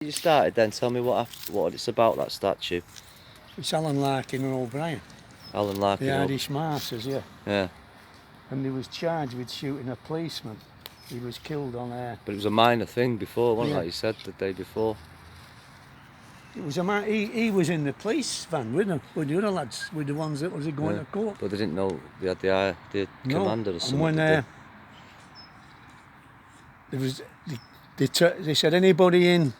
You started then, tell me what it's about, that statue. It's Alan Larkin and O'Brien. Alan Larkin. The Irish Martyrs, yeah. Yeah. And he was charged with shooting a policeman. He was killed on air. But it was a minor thing before, wasn't it, Yeah. like you said the day before? It was a man. He was in the police van with them, with the other lads, with the ones that was going to court. But they didn't know they had the No. commander or something. And when there was, they said anybody in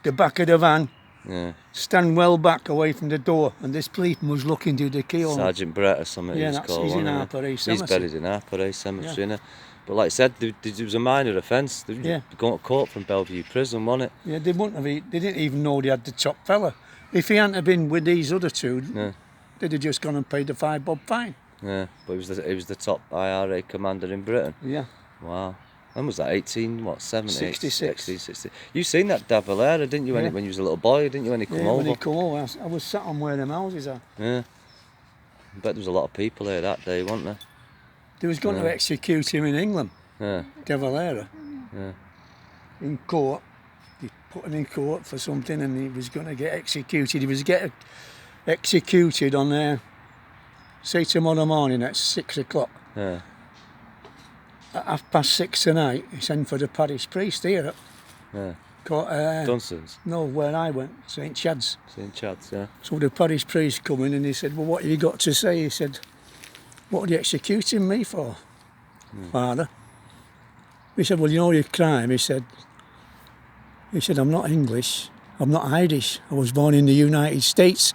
the back of the van, yeah. stand well back away from the door. And this policeman was looking through the keyhole. Sergeant Brett or something. Yeah, he's called, he's in wasn't he? Harper Ray He's Cemetery. buried in Harper Ray Cemetery, innit? But like I said, there was a minor offence. They were going to court from Bellevue Prison, wasn't it? Yeah, they wouldn't have. They didn't even know they had the top fella. If he hadn't have been with these other two, they'd have just gone and paid the £5 fine. Yeah, but he was the top IRA commander in Britain. Yeah. Wow. When was that? 70? 66. You seen that De Valera, didn't you, when you was a little boy, didn't you, when he come over? When he come over, I was sat on where them houses are. Yeah. I bet there was a lot of people here that day, wasn't there? They was going to execute him in England, Yeah. De Valera. Yeah. In court. They put him in court for something and he was going to get executed. He was getting executed on, say tomorrow morning at 6 o'clock. Yeah. At 6:30 tonight, he sent for the parish priest here Yeah. at Dunstan's? no, where I went, St Chad's. St Chad's, yeah. So the parish priest come in and he said, well, what have you got to say? He said, what are you executing me for, Father? He said, well, you know your crime. He said, I'm not English, I'm not Irish, I was born in the United States.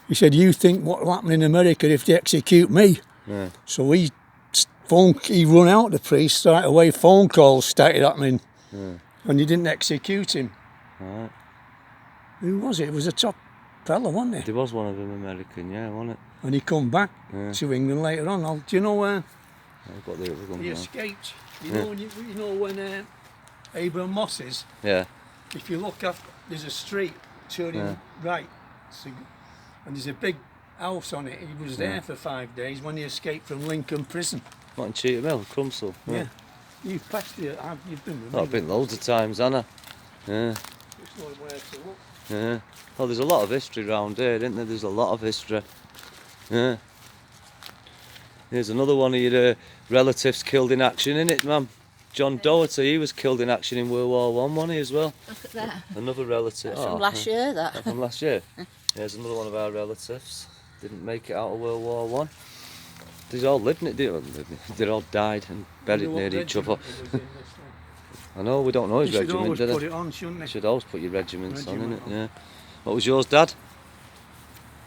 He said, you think what will happen in America if they execute me? Yeah. So he run out, the priest, straight away, phone calls started happening. Yeah. And he didn't execute him. Right. Who was it? It was a top fella, wasn't it? There was one of them American, yeah, wasn't it? And he come back Yeah. to England later on. Do you know where I've got the other one he now. escaped? You know when Abraham Moss is? Yeah. If you look up, there's a street turning right, and there's a big house on it. He was there for 5 days when he escaped from Lincoln Prison. What in Cheetham Hill, Crumsall? Yeah. You've passed it. You've been with Oh, me. I've been loads of times, haven't I? Yeah. Just know where to look. Yeah. Oh, there's a lot of history around here, isn't there? There's a lot of history. Yeah. Here's another one of your relatives killed in action, innit, ma'am? John Doherty, he was killed in action in World War I, wasn't he, as well? Look at that. Another relative. That's from last year, that. That from last year? Here's another one of our relatives. Didn't make it out of World War One. They all lived in it, they all died and buried near each other. I know, we don't know his regiment, should do always put they? it on, shouldn't they? Should always put your regiments on, Regiment innit? Yeah. What was yours, Dad?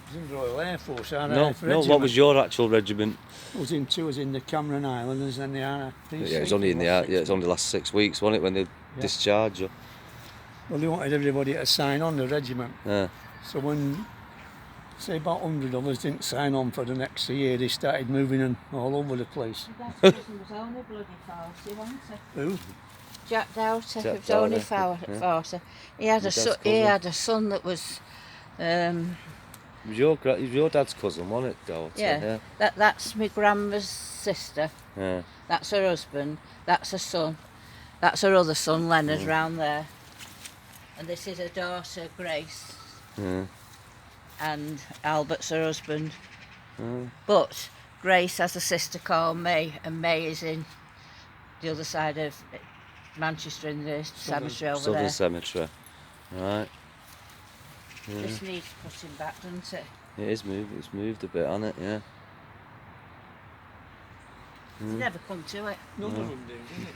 He was in the Royal Air Force, No, what was your actual regiment? I was in the Cameron Islanders and the RRP. Yeah, it was only it's only the last 6 weeks, wasn't it, when they discharged you? Well, they wanted everybody to sign on the regiment. Yeah. So when, say about 100 of us didn't sign on for the next year, they started moving them all over the place. That prison was only bloody 40, wasn't it? Who? Jack Doughty, Jack it was only Doughty, 40. He had a son that was, It was your dad's cousin, wasn't it, Doherty? that's my grandma's sister. Yeah. That's her husband. That's her son. That's her other son, Leonard, round there. And this is her daughter, Grace. Yeah. And Albert's her husband. But Grace has a sister called May, and May is in the other side of Manchester in the cemetery over Southern there. Cemetery. Right. Yeah. This needs putting back, doesn't it? It is moved. It's moved a bit, hasn't it? Yeah. It's never come to it. None of them do, didn't it?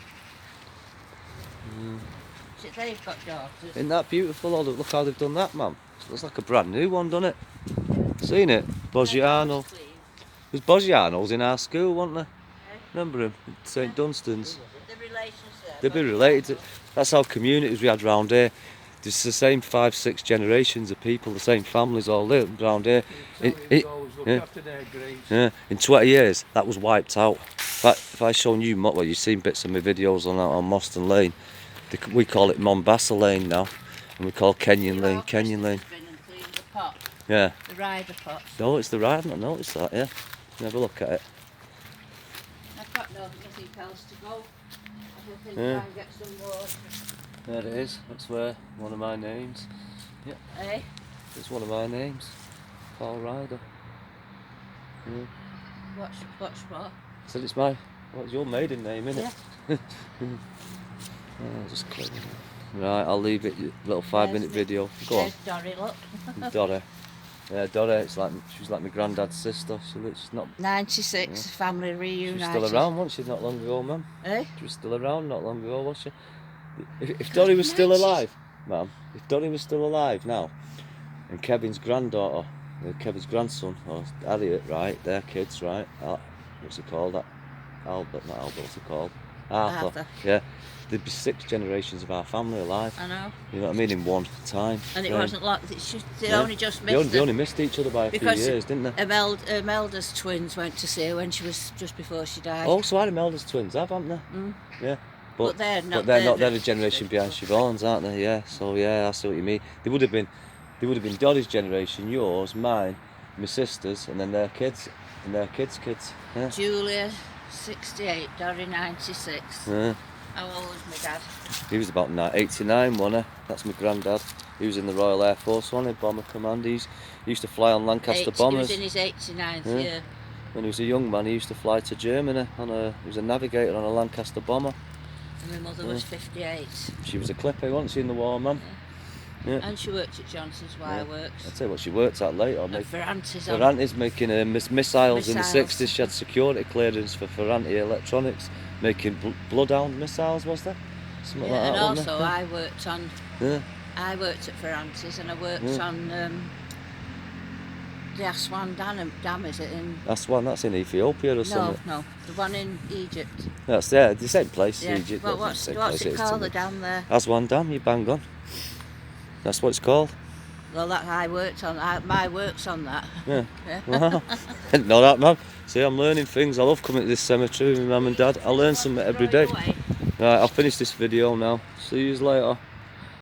So they've got daughters. Isn't that beautiful? Oh, look how they've done that, man. It looks like a brand new one, doesn't it? Seen it? Boggiano. There's Boggianos in our school, weren't there? Remember him? St Dunstan's. The relations there. They'd be related to... That's how communities we had round here. There's the same 5-6 generations of people, the same families all live round here. After their graves. In 20 years, that was wiped out. If I shown you, well, you've seen bits of my videos on Moston Lane. We call it Mombasa Lane now, and we call Kenyon Lane Kenyon Lane. The pot, Yeah. the rider pot. No, it's the right. I've not noticed that. Yeah. Never look at it. I've got nothing else to go. I think Yeah. try and get some water. There it is. That's where one of my names. Eh? It's one of my names. Paul Ryder. Yeah. What's what? So it's my. What's your maiden name, innit? Yeah. I'll just click. Right, I'll leave it. Little 5-minute video. Go on. There's Dory, look. Dora. Yeah, Dora. It's like she's like my granddad's sister. She's not. 96, family She reunited. was still around, wasn't she? Not long ago, ma'am. Eh? She was still around not long ago, was she? If Dory was still alive, ma'am. If Dory was still alive now, and Kevin's granddaughter, Kevin's grandson, or Elliot, right? Their kids, right? What's it called? That Albert, not Albert. What's it called? Arthur. Yeah. There'd be 6 generations of our family alive. I know. You know what I mean? In one time. And it frame. wasn't like it's just, they Yeah. only just They missed only missed each other by a few because years, didn't they? Imelda's twins went to see her when she was just before she died. Oh, so Imelda's twins have, haven't they? Mm. Yeah. But they're not. They're a generation behind Siobhan's, aren't they? Yeah. So yeah, I see what you mean. They would have been Dory's generation, yours, mine, my sisters, and then their kids, and their kids' kids. Yeah. Julia, 68, Dory, 96. Yeah. How old was my dad? He was about 89, wasn't he? That's my granddad. He was in the Royal Air Force, wasn't he? Bomber Command. He used to fly on Lancaster bombers. He was in his 89th Yeah. year. When he was a young man, he used to fly to Germany he was a navigator on a Lancaster bomber. And my mother was 58. She was a clipper, wasn't she, in the war, man? Yeah. And she worked at Johnson's Wireworks. I'll tell you what she worked at later. And Ferranti's on. Ferranti's making missiles in the Missiles. 60s. She had security clearance for Ferranti Electronics, making Bloodhound missiles, was there? Something Yeah, like and that, wasn't also there? Yeah. I worked at Ferranti's and I worked Yeah. on the Aswan Dam, is it in? That's in Ethiopia or No, something. no, the one in Egypt. That's the same place, Yeah. Egypt. Well, that's the what's same it place called, to the me. dam there? Aswan Dam, you bang on. That's what it's called. Well, that I worked on. My work's on that. Yeah. Yeah. Wow. Didn't know that, man. See, I'm learning things. I love coming to this cemetery with my mum and dad. I learn something every day. Away. Right, I'll finish this video now. See you later.